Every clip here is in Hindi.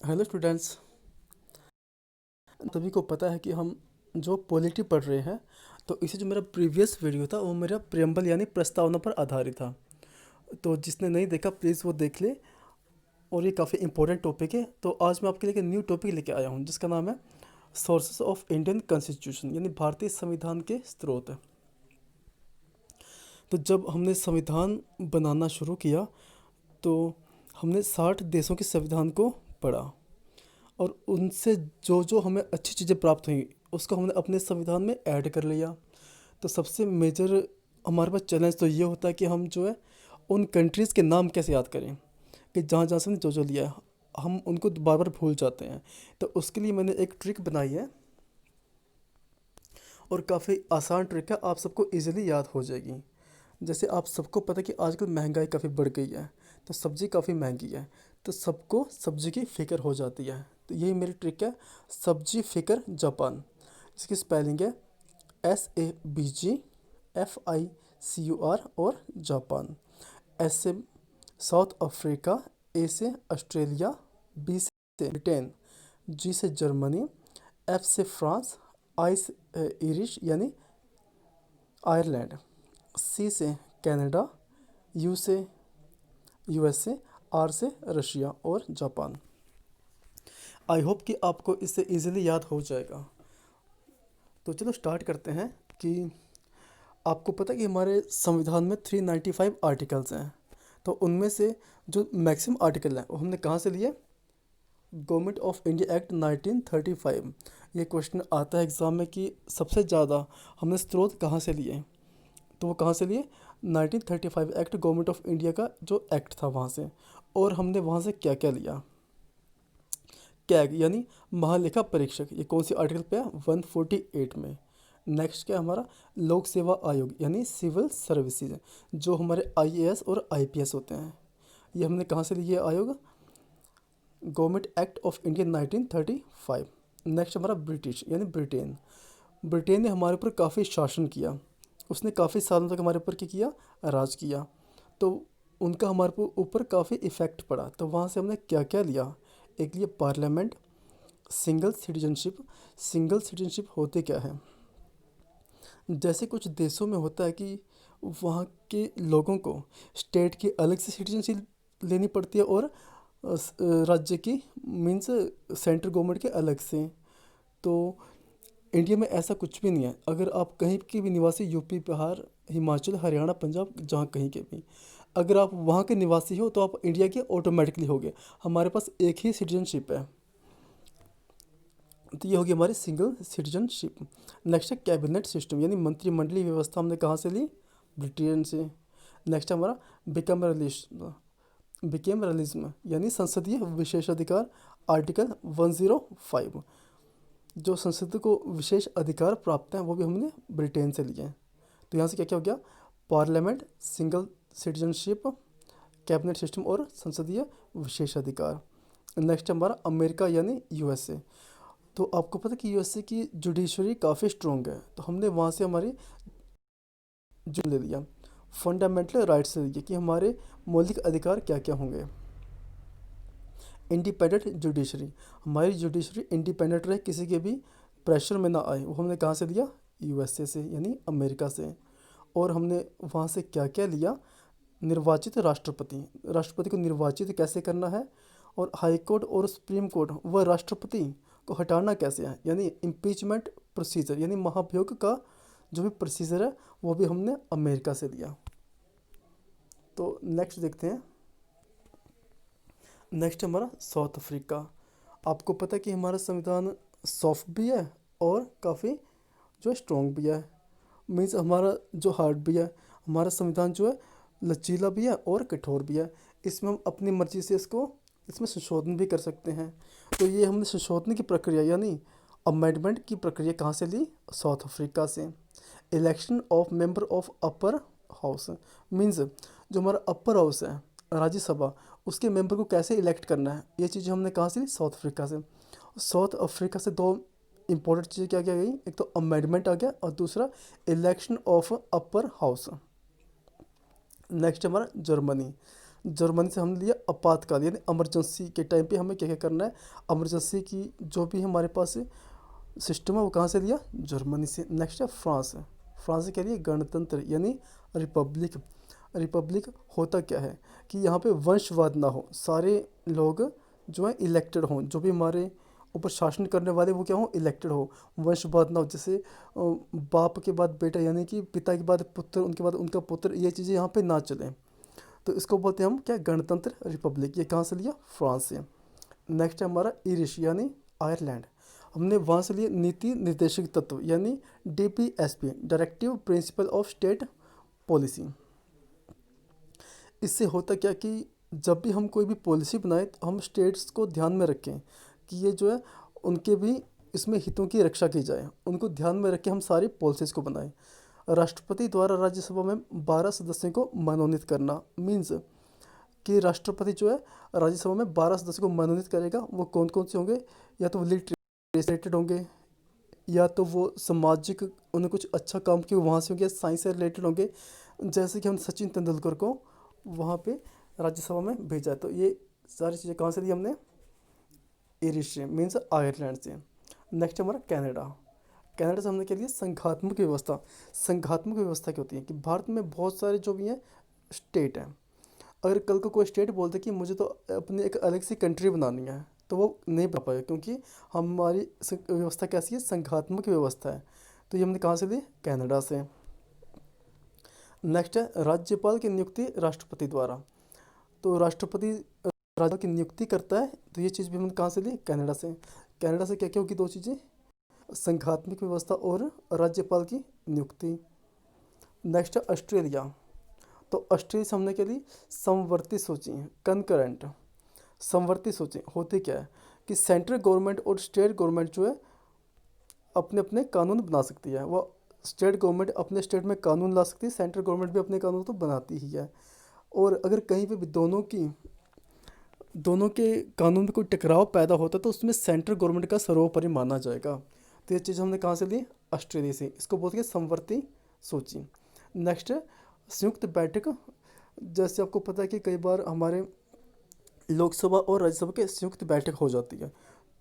Hello students. सभी को पता है कि हम जो पॉलिटी पढ़ रहे हैं, तो इसे जो मेरा प्रीवियस वीडियो था वो मेरा प्रेम्बल यानी प्रस्तावना पर आधारित था। तो जिसने नहीं देखा प्लीज़ वो देख ले। और ये काफ़ी इंपॉर्टेंट टॉपिक है। तो आज मैं आपके लिए एक न्यू टॉपिक लेके आया हूँ जिसका नाम है सोर्सेस ऑफ इंडियन कॉन्स्टिट्यूशन यानी भारतीय संविधान के स्रोत। तो जब हमने संविधान बनाना शुरू किया तो हमने 60 देशों के संविधान को पढ़ा और उनसे जो जो हमें अच्छी चीज़ें प्राप्त हुई उसको हमने अपने संविधान में ऐड कर लिया। तो सबसे मेजर हमारे पास चैलेंज तो ये होता है कि हम जो है उन कंट्रीज़ के नाम कैसे याद करें कि जहाँ जहाँ से हमने जो जो लिया है हम उनको बार बार भूल जाते हैं। तो उसके लिए मैंने एक ट्रिक बनाई है और काफ़ी आसान ट्रिक है, आप सबको इजीली याद हो जाएगी। जैसे आप सबको पता है कि आजकल महंगाई काफ़ी बढ़ गई है, तो सब्ज़ी काफ़ी महंगी है, तो सबको सब्ज़ी की फ़िक्र हो जाती है। तो यही मेरी ट्रिक है, सब्जी फ़िक्र जापान। इसकी स्पेलिंग है SABGFICUR और जापान। एस से साउथ अफ्रीका, ए से ऑस्ट्रेलिया, बी से ब्रिटेन, जी से जर्मनी, एफ से फ्रांस, आई से irish यानी आयरलैंड, सी से कनाडा, यू से यूएसए, आर से रशिया और जापान। आई होप कि आपको इससे इजीली याद हो जाएगा। तो चलो स्टार्ट करते हैं कि आपको पता है कि हमारे संविधान में 395 आर्टिकल्स हैं। तो उनमें से जो मैक्सिमम आर्टिकल हैं वो हमने कहाँ से लिए? Government of India act 1935। ये क्वेश्चन आता है एग्ज़ाम में कि सबसे ज़्यादा हमने स्रोत कहाँ से लिए, तो वो कहाँ से लिए? 1935 एक्ट, गवर्नमेंट ऑफ इंडिया का जो एक्ट था वहाँ से। और हमने वहाँ से क्या क्या लिया? कैग यानी महालेखा परीक्षक, ये कौन सी आर्टिकल पे है? 148 में। नेक्स्ट क्या है हमारा? लोक सेवा आयोग यानी सिविल सर्विसेज, जो हमारे आईएएस और आईपीएस होते हैं। ये हमने कहाँ से लिए आयोग? Government act of India 1935। Next हमारा ब्रिटिश यानी ब्रिटेन। ब्रिटेन ने हमारे ऊपर काफ़ी शासन किया, उसने काफ़ी सालों तक हमारे ऊपर क्या किया? राज किया। तो उनका हमारे ऊपर काफ़ी इफ़ेक्ट पड़ा। तो वहाँ से हमने क्या क्या लिया? एक लिए parliament, single citizenship. Single citizenship होते क्या है? जैसे कुछ देशों में होता है कि वहाँ के लोगों को स्टेट की अलग से सिटीजनशिप लेनी पड़ती है और राज्य की मीन्स सेंट्रल गवर्नमेंट के अलग से। तो इंडिया में ऐसा कुछ भी नहीं है। अगर आप कहीं के भी निवासी, यूपी, बिहार, हिमाचल, हरियाणा, पंजाब, जहाँ कहीं के भी, अगर आप वहाँ के निवासी हो तो आप इंडिया के ऑटोमेटिकली होगे। हमारे पास एक ही सिटीजनशिप है। तो ये होगी हमारी सिंगल सिटीजनशिप। नेक्स्ट है कैबिनेट सिस्टम यानी मंत्रिमंडलीय व्यवस्था, हमने कहाँ से ली? ब्रिटेन से। नेक्स्ट हमारा बिकमरलिज्म, बिकेमरलिज्म यानी संसदीय विशेषाधिकार, आर्टिकल 105। जो संसद को विशेष अधिकार प्राप्त हैं वो भी हमने ब्रिटेन से लिए हैं। तो यहाँ से क्या क्या हो गया? Parliament, single citizenship, cabinet system और संसदीय विशेषाधिकार। नेक्स्ट हमारा अमेरिका यानी यूएसए। तो आपको पता है कि यूएसए की जुडिशरी काफ़ी स्ट्रॉन्ग है, तो हमने वहाँ से हमारी जो ले लिया। फंडामेंटल राइट्स से लिए कि हमारे मौलिक अधिकार क्या क्या होंगे। इंडिपेंडेंट जुडिशरी, हमारी जुडिशरी इंडिपेंडेंट रहे, किसी के भी प्रेशर में ना आए, वो हमने कहाँ से लिया? यूएसए से यानी अमेरिका से। और हमने वहाँ से क्या क्या लिया? निर्वाचित राष्ट्रपति, राष्ट्रपति को निर्वाचित कैसे करना है, और हाई कोर्ट और सुप्रीम कोर्ट व राष्ट्रपति को हटाना कैसे है, यानी इम्पीचमेंट प्रोसीजर यानी महाभियोग का जो भी प्रोसीजर है वो भी हमने अमेरिका से लिया। तो नेक्स्ट देखते हैं। नेक्स्ट हमारा साउथ अफ्रीका। आपको पता है कि हमारा संविधान सॉफ्ट भी है और काफ़ी जो स्ट्रॉन्ग भी है। मीन्स हमारा जो हार्ड भी है, हमारा संविधान जो है लचीला भी है और कठोर भी है। इसमें हम अपनी मर्ज़ी से इसको इसमें संशोधन भी कर सकते हैं। तो ये हमने संशोधन की प्रक्रिया यानी अमेंडमेंट की प्रक्रिया कहाँ से ली? साउथ अफ्रीका से। Election of member of upper house, means जो हमारा अपर हाउस है राज्यसभा, उसके मेंबर को कैसे इलेक्ट करना है, ये चीज़ें हमने कहाँ से ली? साउथ अफ्रीका से। साउथ अफ्रीका से दो इंपॉर्टेंट चीज़ें क्या क्या गई? एक तो अमेंडमेंट आ गया और दूसरा election of upper house. Next हमारा जर्मनी। जर्मनी से हमने लिया आपातकाल यानी इमरजेंसी के टाइम पे हमें क्या क्या करना है, इमरजेंसी की जो भी हमारे पास सिस्टम है वो कहाँ से लिया, जर्मनी से। नेक्स्ट है फ्रांस। फ्रांस से क्या लिया, गणतंत्र यानी रिपब्लिक। रिपब्लिक होता क्या है कि यहाँ पे वंशवाद ना हो, सारे लोग जो है इलेक्टेड हों, जो भी हमारे ऊपर शासन करने वाले वो क्या हो, इलेक्टेड हो। वंशवाद ना हो, जैसे बाप के बाद बेटा यानी कि पिता के बाद पुत्र, उनके बाद उनका पुत्र, ये चीज़ें यहाँ पे ना चलें। तो इसको बोलते हैं हम क्या, गणतंत्र रिपब्लिक। ये कहाँ से लिया, फ्रांस से। नेक्स्ट है हमारा ईरिश यानी आयरलैंड। हमने वहाँ से लिए नीति निर्देशक तत्व यानी DPSP, directive principle of state policy. इससे होता क्या कि जब भी हम कोई भी पॉलिसी बनाए तो हम स्टेट्स को ध्यान में रखें कि ये जो है उनके भी इसमें हितों की रक्षा की जाए, उनको ध्यान में रख के हम सारी पॉलिसीज़ को बनाएं। राष्ट्रपति द्वारा राज्यसभा में 12 सदस्यों को मनोनीत करना मीन्स कि राष्ट्रपति जो है राज्यसभा में 12 सदस्यों को मनोनीत करेगा। वो कौन कौन से होंगे, या तो वो रिलेटेड होंगे, या तो वो सामाजिक उन्हें कुछ अच्छा काम किया वहाँ से होंगे, साइंस से रिलेटेड होंगे। जैसे कि हम सचिन तेंदुलकर को वहाँ पे राज्यसभा में भेजा, तो ये सारी चीज़ें कहाँ से ली हमने, ईरिश से मीन्स आयरलैंड से। नेक्स्ट हमारा कनाडा। कनाडा से हमने क्या लिया, संघात्मक व्यवस्था। संघात्मक व्यवस्था क्या होती है कि भारत में बहुत सारे जो भी हैं स्टेट हैं, अगर कल को कोई स्टेट बोलते कि मुझे तो अपनी एक अलग सी कंट्री बनानी है, तो वो नहीं बना पाएगा, क्योंकि हमारी व्यवस्था कैसी है, संघात्मक व्यवस्था है। तो ये हमने कहाँ से ली, कनाडा से। नेक्स्ट है राज्यपाल की नियुक्ति राष्ट्रपति द्वारा। तो राष्ट्रपति राज्यपाल की नियुक्ति करता है, तो ये चीज़ भी हमने कहाँ से ली, कनाडा से। कनाडा से क्या क्या होगी, दो चीज़ें, संघात्मक व्यवस्था और राज्यपाल की नियुक्ति। नेक्स्ट है ऑस्ट्रेलिया। तो ऑस्ट्रेलिया से हमने क्या ली, समवर्ती सूची, कंकरेंट। समवर्ती सूची होती क्या है कि सेंट्रल गवर्नमेंट और स्टेट गवर्नमेंट जो है अपने अपने कानून बना सकती है। वो स्टेट गवर्नमेंट अपने स्टेट में कानून ला सकती है, सेंट्रल गवर्नमेंट भी अपने कानून तो बनाती ही है। और अगर कहीं पे भी दोनों के कानून में कोई टकराव पैदा होता है तो उसमें सेंट्रल गवर्नमेंट का सर्वोपरि माना जाएगा। तो ये चीज़ हमने कहाँ से ली, ऑस्ट्रेलिया से। इसको बोलते हैं समवर्ती सूची। नेक्स्ट है संयुक्त बैठक। जैसे आपको पता है कि कई बार हमारे लोकसभा और राज्यसभा के संयुक्त बैठक हो जाती है,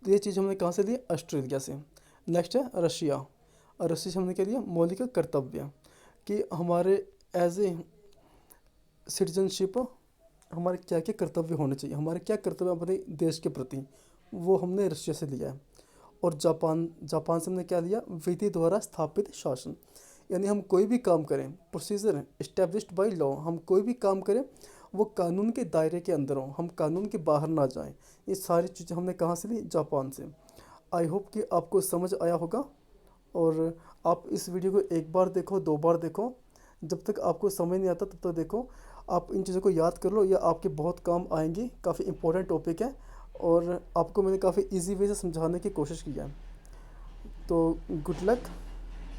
तो ये चीज़ हमने कहाँ से ली, ऑस्ट्रेलिया से। नेक्स्ट है रशिया। रशिया से हमने क्या लिया, मौलिक कर्तव्य, कि हमारे एज ए सिटीजनशिप हमारे क्या क्या कर्तव्य होने चाहिए, हमारे क्या कर्तव्य अपने देश के प्रति, वो हमने रशिया से लिया है। और जापान, जापान से हमने क्या लिया, विधि द्वारा स्थापित शासन, यानी हम कोई भी काम करें, प्रोसीजर इस्टेब्लिश्ड बाय लॉ, हम कोई भी काम करें वो कानून के दायरे के अंदर हो, हम कानून के बाहर ना जाएं। ये सारी चीज़ें हमने कहाँ से ली, जापान से। आई होप कि आपको समझ आया होगा, और आप इस वीडियो को एक बार देखो, दो बार देखो, जब तक आपको समझ नहीं आता तब तक देखो। आप इन चीज़ों को याद कर लो, ये आपके बहुत काम आएंगी, काफ़ी इंपॉर्टेंट टॉपिक है, और आपको मैंने काफ़ी इजी वे से समझाने की कोशिश की है। तो गुड लक।